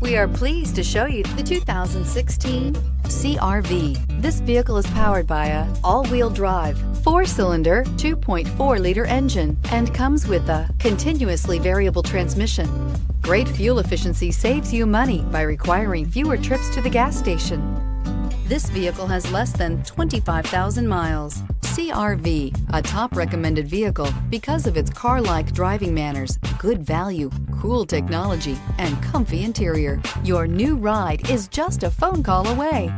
We are pleased to show you the 2016 CR-V. This vehicle is powered by a all-wheel drive, 4-cylinder, 2.4-liter engine and comes with a continuously variable transmission. Great fuel efficiency saves you money by requiring fewer trips to the gas station. This vehicle has less than 25,000 miles. CR-V, a top recommended vehicle because of its car-like driving manners, good value, cool technology, and comfy interior. Your new ride is just a phone call away.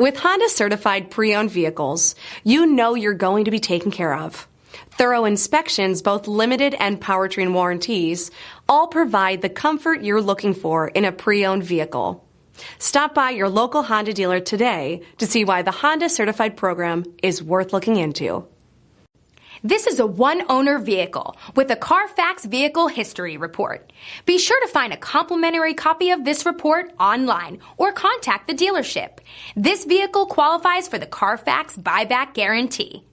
With Honda certified pre-owned vehicles, you know you're going to be taken care of. Thorough inspections, both limited and powertrain warranties, all provide the comfort you're looking for in a pre-owned vehicle. Stop by your local Honda dealer today to see why the Honda certified program is worth looking into. This is a one-owner vehicle with a Carfax Vehicle History Report. Be sure to find a complimentary copy of this report online or contact the dealership. This vehicle qualifies for the Carfax Buyback Guarantee.